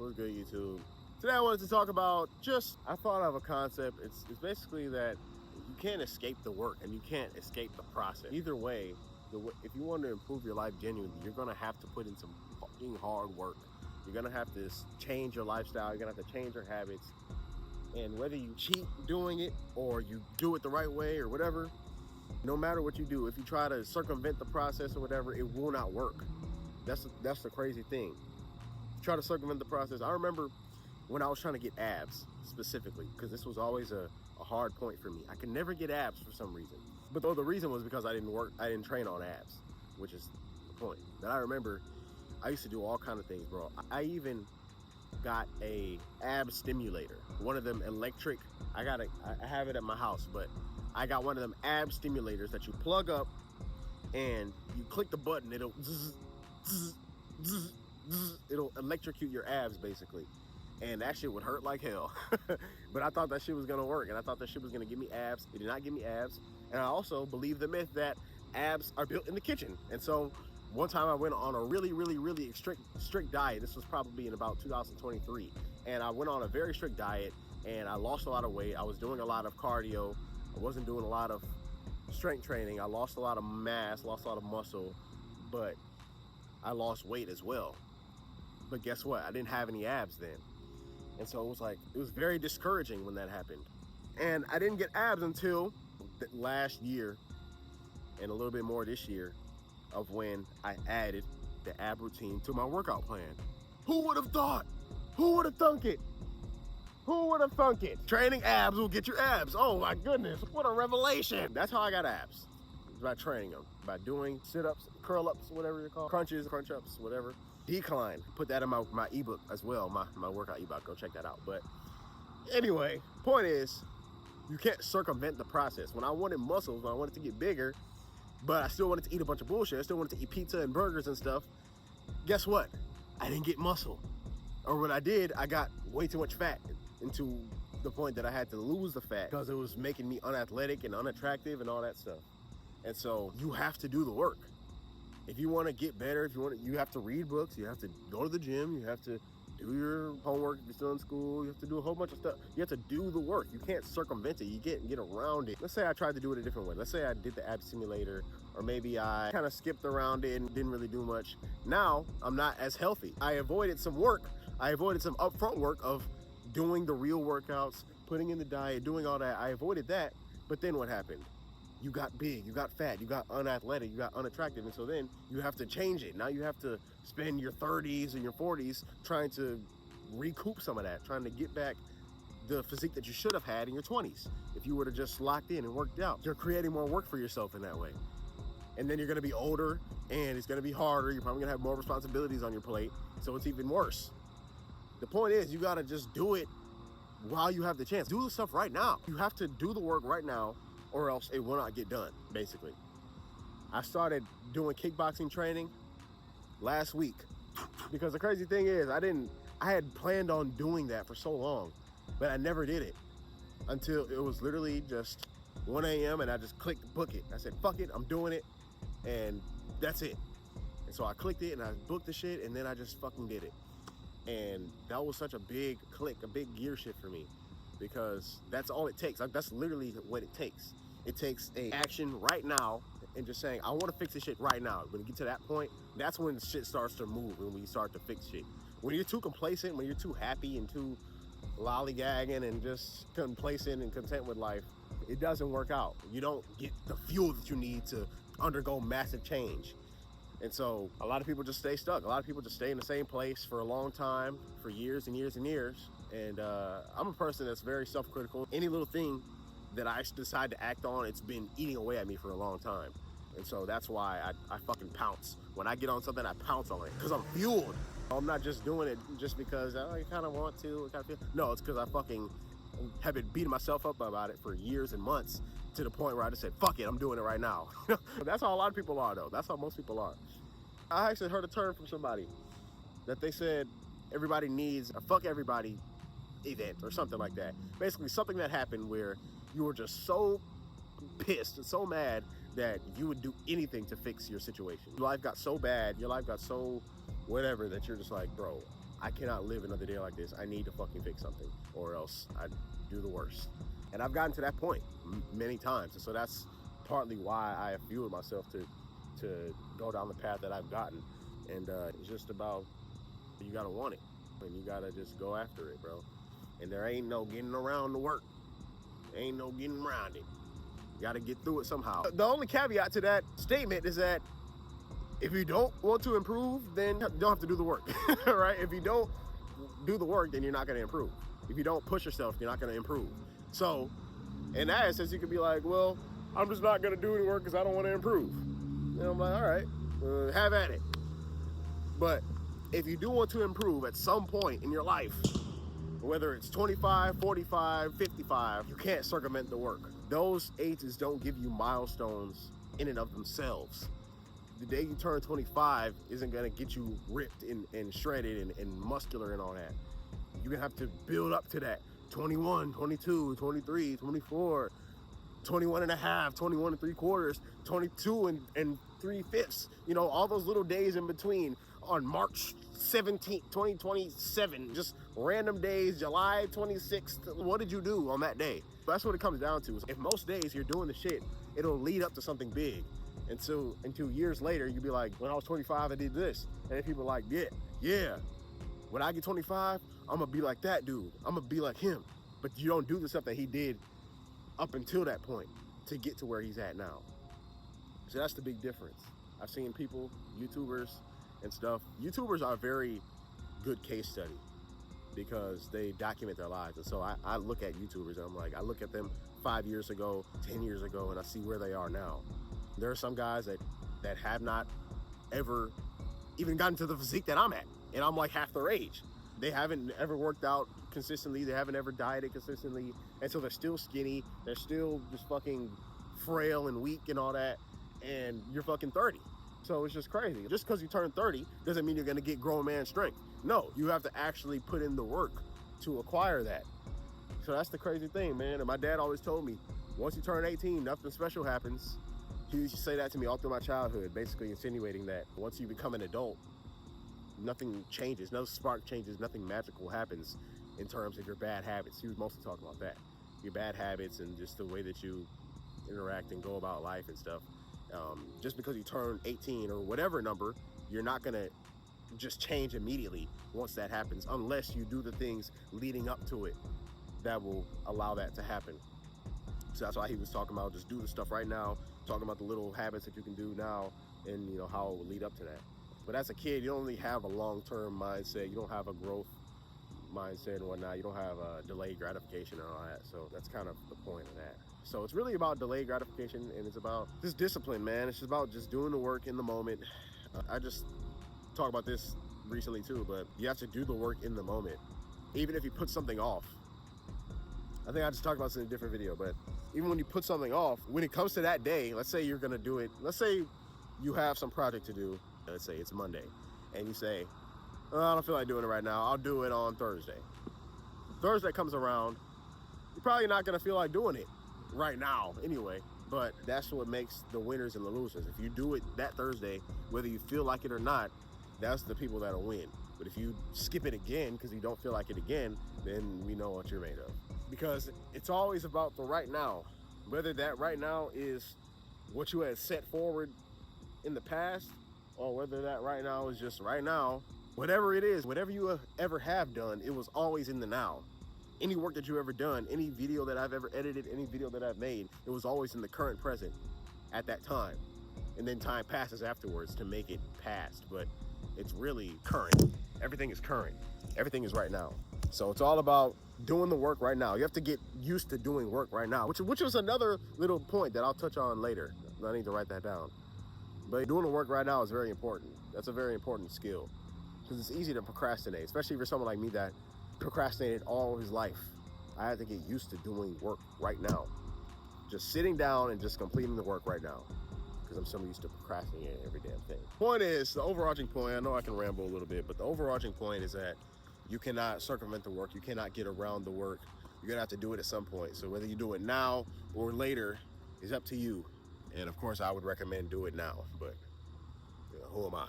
What's good, YouTube? Today I wanted to talk about I thought of a concept. It's basically that you can't escape the work and you can't escape the process. Either way, if you want to improve your life genuinely, you're going to have to put in some fucking hard work. You're going to have to change your lifestyle. You're going to have to change your habits. And whether you cheat doing it or you do it the right way or whatever, no matter what you do, if you try to circumvent the process or whatever, it will not work. That's the crazy thing. Try to circumvent the process. I remember when I was trying to get abs specifically, because this was always a hard point for me. I could never get abs for some reason. But the reason was because I didn't train on abs, which is the point. But I remember I used to do all kind of things, bro. I even got a ab stimulator, one of them electric. I have it at my house, but I got one of them ab stimulators that you plug up and you click the button, it'll zzz, zzz, zzz, zzz, it'll electrocute your abs basically. And that shit would hurt like hell. But I thought that shit was gonna work, and I thought that shit was gonna give me abs. It did not give me abs. And I also believe the myth that abs are built in the kitchen. And so one time I went on a really strict diet. This was probably in about 2023. And I went on a very strict diet and I lost a lot of weight. I was doing a lot of cardio. I wasn't doing a lot of strength training. I lost a lot of mass, lost a lot of muscle, but I lost weight as well. But guess what? I didn't have any abs then. And so it was very discouraging when that happened. And I didn't get abs until last year and a little bit more this year of when I added the ab routine to my workout plan. Who would have thought? Who would have thunk it? Who would have thunk it? Training abs will get you abs. Oh my goodness, what a revelation. That's how I got abs, by training them, by doing sit-ups, curl-ups, whatever you call it, crunches, crunch-ups, whatever. Decline, put that in my ebook as well, my workout ebook, go check that out. But anyway, point is, you can't circumvent the process. When I wanted muscles, when I wanted to get bigger, but I still wanted to eat a bunch of bullshit, I still wanted to eat pizza and burgers and stuff, guess what? I didn't get muscle. Or when I did, I got way too much fat, into the point that I had to lose the fat because it was making me unathletic and unattractive and all that stuff. And so you have to do the work. If you want to get better, you have to read books, you have to go to the gym, you have to do your homework if you're still in school, you have to do a whole bunch of stuff. You have to do the work. You can't circumvent it. You get around it. Let's say I tried to do it a different way. Let's say I did the ab simulator, or maybe I kind of skipped around it and didn't really do much. Now I'm not as healthy. I avoided some work. I avoided some upfront work of doing the real workouts, putting in the diet, doing all that. I avoided that. But then what happened? You got big, you got fat, you got unathletic, you got unattractive. And so then you have to change it. Now you have to spend your 30s and your 40s trying to recoup some of that, trying to get back the physique that you should have had in your 20s. If you would have just locked in and worked out, you're creating more work for yourself in that way. And then you're gonna be older and it's gonna be harder. You're probably gonna have more responsibilities on your plate. So it's even worse. The point is, you gotta just do it while you have the chance. Do the stuff right now. You have to do the work right now, or else it will not get done, basically. I started doing kickboxing training last week because the crazy thing is I had planned on doing that for so long, but I never did it until it was literally just 1 a.m. and I just clicked book it. I said, fuck it, I'm doing it, and that's it. And so I clicked it and I booked the shit, and then I just fucking did it. And that was such a big click, a big gear shift for me, because that's all it takes. That's literally what it takes. It takes a action right now and just saying, I want to fix this shit right now. When you get to that point, that's when shit starts to move and when you start to fix shit. When you're too complacent, when you're too happy and too lollygagging and just complacent and content with life, it doesn't work out. You don't get the fuel that you need to undergo massive change. And so a lot of people just stay stuck. A lot of people just stay in the same place for a long time, for years and years and years. And I'm a person that's very self-critical. Any little thing that I decide to act on, it's been eating away at me for a long time. And so that's why I fucking pounce. When I get on something, I pounce on it because I'm fueled. I'm not just doing it just because I kind of want to. No, it's because I fucking have been beating myself up about it for years and months, to the point where I just said, fuck it, I'm doing it right now. That's how a lot of people are, though. That's how most people are. I actually heard a term from somebody that they said everybody needs a fuck everybody event or something like that. Basically something that happened where you were just so pissed and so mad that you would do anything to fix your situation. Your life got so bad, your life got so whatever, that you're just like, bro, I cannot live another day like this. I need to fucking fix something, or else I do the worst. And I've gotten to that point many times. And so that's partly why I have fueled myself to go down the path that I've gotten. And it's just about, you gotta want it, and you gotta just go after it, bro. And there ain't no getting around the work. There ain't no getting around it. You gotta get through it somehow. The only caveat to that statement is that if you don't want to improve, then you don't have to do the work, right? If you don't do the work, then you're not gonna improve. If you don't push yourself, you're not gonna improve. So in that instance, you could be like, well, I'm just not gonna do any work because I don't want to improve. And I'm like, all right, have at it. But if you do want to improve at some point in your life, whether it's 25, 45, 55, you can't circumvent the work. Those ages don't give you milestones in and of themselves. The day you turn 25 isn't gonna get you ripped and shredded and muscular and all that. You're gonna have to build up to that. 21, 22, 23, 24, 21 and a half, 21 and 3/4, 22 and 3/5. You know, all those little days in between. On March 17th, 2027, just random days, July 26th, what did you do on that day? That's what it comes down to. If most days you're doing the shit, it'll lead up to something big. And so until years later, you'll be like, when I was 25, I did this. And then people are like, yeah. When I get 25, I'm gonna be like that dude. I'm gonna be like him. But you don't do the stuff that he did up until that point to get to where he's at now. So that's the big difference. I've seen people, YouTubers and stuff. YouTubers are a very good case study because they document their lives. And so I look at YouTubers and I'm like, I look at them 5 years ago, 10 years ago, and I see where they are now. There are some guys that have not ever even gotten to the physique that I'm at. And I'm like half their age. They haven't ever worked out consistently. They haven't ever dieted consistently. And so they're still skinny. They're still just fucking frail and weak and all that. And you're fucking 30. So it's just crazy. Just because you turn 30 doesn't mean you're gonna get grown man strength. No, you have to actually put in the work to acquire that. So that's the crazy thing, man. And my dad always told me, once you turn 18, nothing special happens. He used to say that to me all through my childhood, basically insinuating that once you become an adult, nothing changes, no spark changes, nothing magical happens in terms of your bad habits. He was mostly talking about that. Your bad habits and just the way that you interact and go about life and stuff. Just because you turn 18 or whatever number, you're not gonna just change immediately once that happens, unless you do the things leading up to it that will allow that to happen. So that's why he was talking about just do the stuff right now, talking about the little habits that you can do now and you know how it will lead up to that. But as a kid, you don't really have a long-term mindset. You don't have a growth mindset and whatnot. You don't have a delayed gratification and all that. So that's kind of the point of that. So it's really about delayed gratification, and it's about just discipline, man. It's just about just doing the work in the moment. I just talked about this recently too, but you have to do the work in the moment. Even if you put something off. I think I just talked about this in a different video, but even when you put something off, when it comes to that day, let's say you're gonna do it. Let's say you have some project to do. Let's say it's Monday, and you say, oh, I don't feel like doing it right now. I'll do it on Thursday. Thursday comes around, you're probably not gonna feel like doing it right now anyway, but that's what makes the winners and the losers. If you do it that Thursday, whether you feel like it or not, that's the people that'll win. But if you skip it again because you don't feel like it again, then we know what you're made of. Because it's always about the right now. Whether that right now is what you had set forward in the past, or whether that right now is just right now, whatever it is, whatever you ever have done, it was always in the now. Any work that you ever done, any video that I've ever edited, any video that I've made, it was always in the current present at that time. And then time passes afterwards to make it past, but it's really current. Everything is current. Everything is right now. So it's all about doing the work right now. You have to get used to doing work right now, which was another little point that I'll touch on later. I need to write that down. But doing the work right now is very important. That's a very important skill because it's easy to procrastinate, especially for someone like me that procrastinated all his life. I had to get used to doing work right now. Just sitting down and just completing the work right now because I'm so used to procrastinating every damn thing. Point is, the overarching point, I know I can ramble a little bit, but the overarching point is that you cannot circumvent the work. You cannot get around the work. You're gonna have to do it at some point. So whether you do it now or later is up to you. And of course, I would recommend do it now, but you know, who am I?